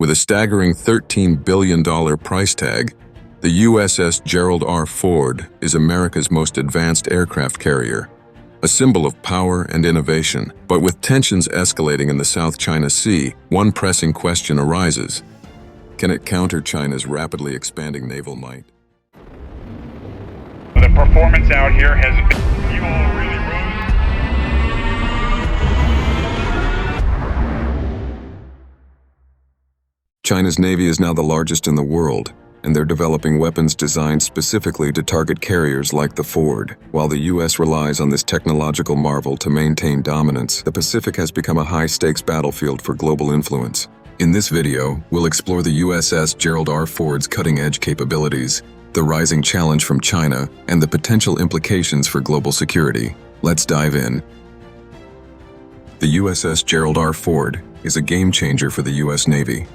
With a staggering $13 billion price tag, the USS Gerald R. Ford is America's most advanced aircraft carrier, a symbol of power and innovation. But with tensions escalating in the South China Sea, one pressing question arises. Can it counter China's rapidly expanding naval might? The performance out here has been... You all really rose. China's Navy is now the largest in the world, and they're developing weapons designed specifically to target carriers like the Ford. While the U.S. relies on this technological marvel to maintain dominance, the Pacific has become a high-stakes battlefield for global influence. In this video, we'll explore the USS Gerald R. Ford's cutting-edge capabilities, the rising challenge from China, and the potential implications for global security. Let's dive in. The USS Gerald R. Ford is a game-changer for the U.S. Navy.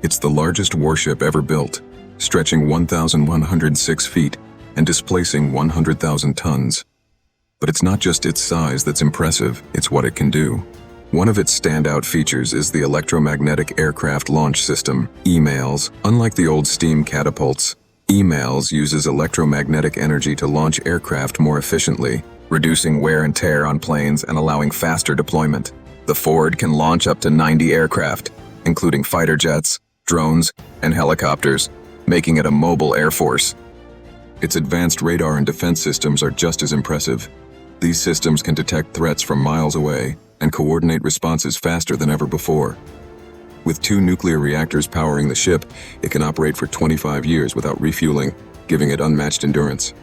It's the largest warship ever built, stretching 1,106 feet and displacing 100,000 tons. But it's not just its size that's impressive, it's what it can do. One of its standout features is the Electromagnetic Aircraft Launch System, EMALS. Unlike the old steam catapults, EMALS uses electromagnetic energy to launch aircraft more efficiently, reducing wear and tear on planes and allowing faster deployment. The Ford can launch up to 90 aircraft, including fighter jets, drones, and helicopters, making it a mobile air force. Its advanced radar and defense systems are just as impressive. These systems can detect threats from miles away and coordinate responses faster than ever before. With 2 nuclear reactors powering the ship, it can operate for 25 years without refueling, giving it unmatched endurance.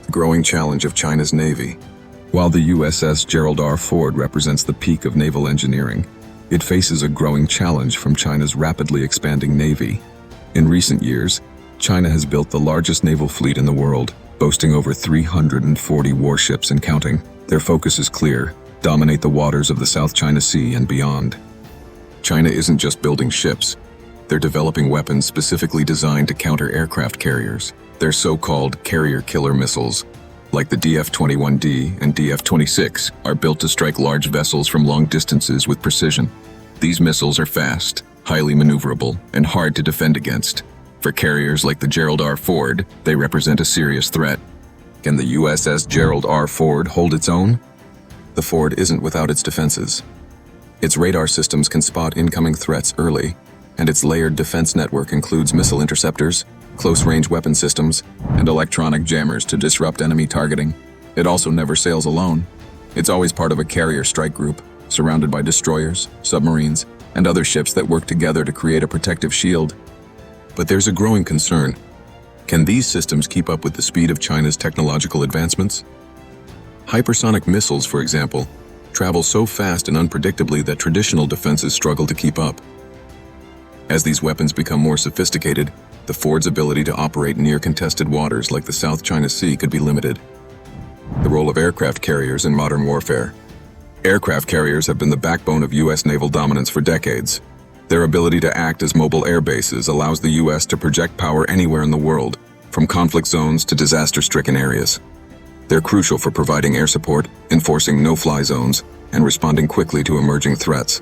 The growing challenge of China's Navy. While the USS Gerald R. Ford represents the peak of naval engineering, it faces a growing challenge from China's rapidly expanding Navy. In recent years, China has built the largest naval fleet in the world, boasting over 340 warships and counting. Their focus is clear: dominate the waters of the South China Sea and beyond. China isn't just building ships. They're developing weapons specifically designed to counter aircraft carriers. Their so-called carrier killer missiles, like the DF-21D and DF-26, are built to strike large vessels from long distances with precision. These missiles are fast, highly maneuverable, and hard to defend against. For carriers like the Gerald R. Ford, they represent a serious threat. Can the USS Gerald R. Ford hold its own? The Ford isn't without its defenses. Its radar systems can spot incoming threats early, and its layered defense network includes missile interceptors, close-range weapon systems, and electronic jammers to disrupt enemy targeting. It also never sails alone. It's always part of a carrier strike group, surrounded by destroyers, submarines, and other ships that work together to create a protective shield. But there's a growing concern. Can these systems keep up with the speed of China's technological advancements? Hypersonic missiles, for example, travel so fast and unpredictably that traditional defenses struggle to keep up. As these weapons become more sophisticated, the Ford's ability to operate near contested waters like the South China Sea could be limited. The role of aircraft carriers in modern warfare. Aircraft carriers have been the backbone of U.S. naval dominance for decades. Their ability to act as mobile air bases allows the U.S. to project power anywhere in the world, from conflict zones to disaster-stricken areas. They're crucial for providing air support, enforcing no-fly zones, and responding quickly to emerging threats.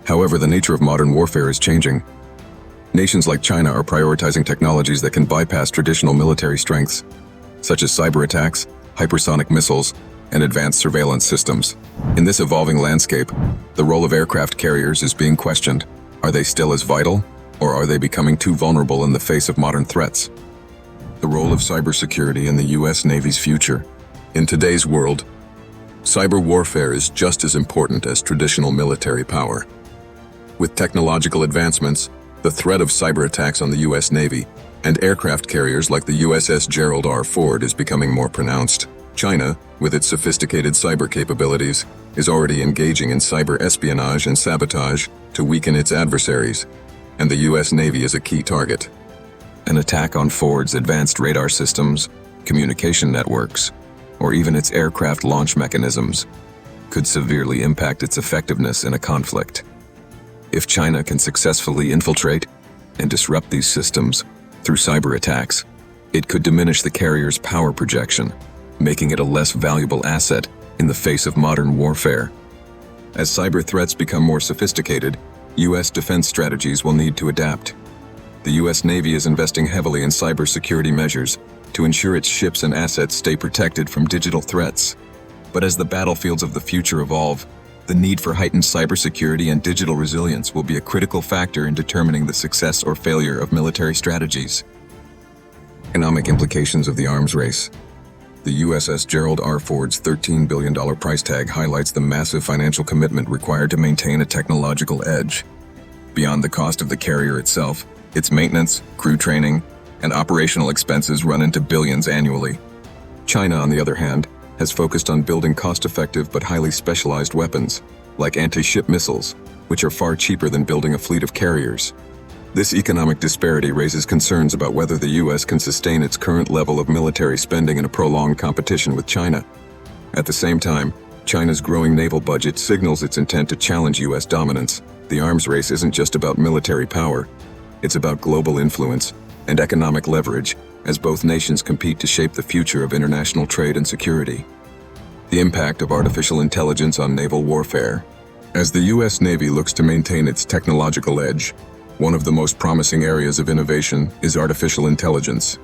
However, the nature of modern warfare is changing. Nations like China are prioritizing technologies that can bypass traditional military strengths, such as cyber attacks, hypersonic missiles, and advanced surveillance systems. In this evolving landscape, the role of aircraft carriers is being questioned. Are they still as vital, or are they becoming too vulnerable in the face of modern threats? The role of cybersecurity in the U.S. Navy's future. In today's world, cyber warfare is just as important as traditional military power. With technological advancements, the threat of cyber attacks on the U.S. Navy and aircraft carriers like the USS Gerald R. Ford is becoming more pronounced. China, with its sophisticated cyber capabilities, is already engaging in cyber espionage and sabotage to weaken its adversaries, and the U.S. Navy is a key target. An attack on Ford's advanced radar systems, communication networks, or even its aircraft launch mechanisms could severely impact its effectiveness in a conflict. If China can successfully infiltrate and disrupt these systems through cyber attacks, it could diminish the carrier's power projection, making it a less valuable asset in the face of modern warfare. As cyber threats become more sophisticated, U.S. defense strategies will need to adapt. The U.S. Navy is investing heavily in cybersecurity measures to ensure its ships and assets stay protected from digital threats. But as the battlefields of the future evolve, the need for heightened cybersecurity and digital resilience will be a critical factor in determining the success or failure of military strategies. Economic implications of the arms race. The USS Gerald R. Ford's $13 billion price tag highlights the massive financial commitment required to maintain a technological edge. Beyond the cost of the carrier itself, its maintenance, crew training, and operational expenses run into billions annually. China, on the other hand, has focused on building cost-effective but highly specialized weapons, like anti-ship missiles, which are far cheaper than building a fleet of carriers. This economic disparity raises concerns about whether the U.S. can sustain its current level of military spending in a prolonged competition with China. At the same time, China's growing naval budget signals its intent to challenge U.S. dominance. The arms race isn't just about military power, it's about global influence and economic leverage, as both nations compete to shape the future of international trade and security. The impact of artificial intelligence on naval warfare. As the U.S. Navy looks to maintain its technological edge, one of the most promising areas of innovation is artificial intelligence.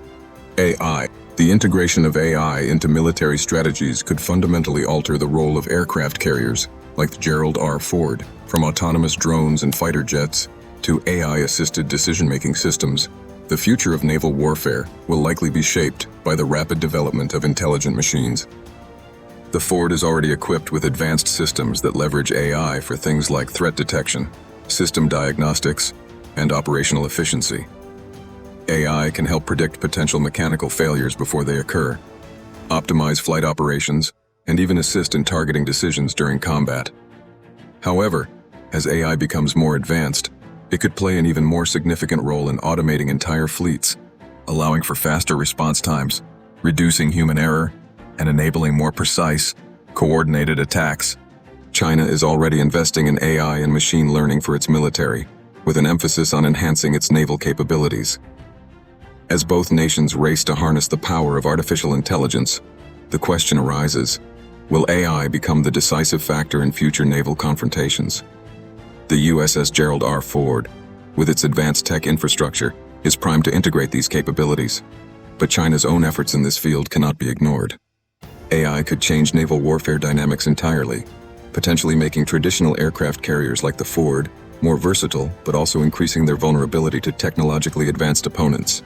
AI. The integration of AI into military strategies could fundamentally alter the role of aircraft carriers, like the Gerald R. Ford, from autonomous drones and fighter jets to AI-assisted decision-making systems. The future of naval warfare will likely be shaped by the rapid development of intelligent machines. The Ford is already equipped with advanced systems that leverage AI for things like threat detection, system diagnostics, and operational efficiency. AI can help predict potential mechanical failures before they occur, optimize flight operations, and even assist in targeting decisions during combat. However, as AI becomes more advanced, it could play an even more significant role in automating entire fleets, allowing for faster response times, reducing human error, and enabling more precise, coordinated attacks. China is already investing in AI and machine learning for its military, with an emphasis on enhancing its naval capabilities. As both nations race to harness the power of artificial intelligence, the question arises, will AI become the decisive factor in future naval confrontations? The USS Gerald R. Ford, with its advanced tech infrastructure, is primed to integrate these capabilities. But China's own efforts in this field cannot be ignored. AI could change naval warfare dynamics entirely, potentially making traditional aircraft carriers like the Ford more versatile, but also increasing their vulnerability to technologically advanced opponents.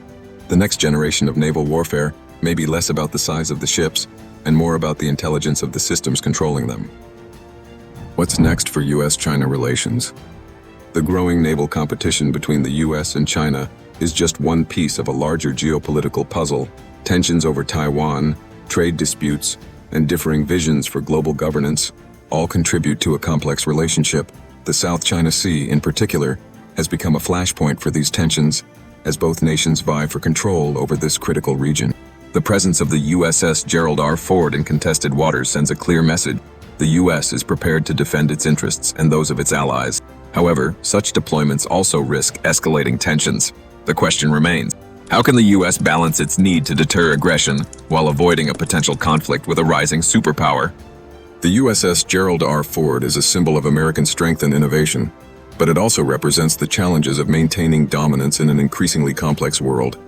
The next generation of naval warfare may be less about the size of the ships and more about the intelligence of the systems controlling them. What's next for U.S.-China relations? The growing naval competition between the U.S. and China is just one piece of a larger geopolitical puzzle. Tensions over Taiwan, trade disputes, and differing visions for global governance all contribute to a complex relationship. The South China Sea, in particular, has become a flashpoint for these tensions, as both nations vie for control over this critical region. The presence of the USS Gerald R. Ford in contested waters sends a clear message. The U.S. is prepared to defend its interests and those of its allies. However, such deployments also risk escalating tensions. The question remains, how can the U.S. balance its need to deter aggression while avoiding a potential conflict with a rising superpower? The USS Gerald R. Ford is a symbol of American strength and innovation, but it also represents the challenges of maintaining dominance in an increasingly complex world.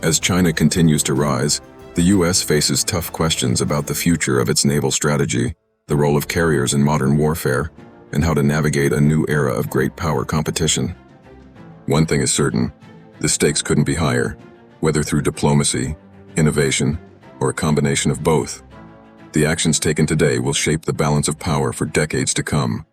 As China continues to rise, the U.S. faces tough questions about the future of its naval strategy, the role of carriers in modern warfare, and how to navigate a new era of great power competition. One thing is certain, the stakes couldn't be higher, whether through diplomacy, innovation, or a combination of both. The actions taken today will shape the balance of power for decades to come.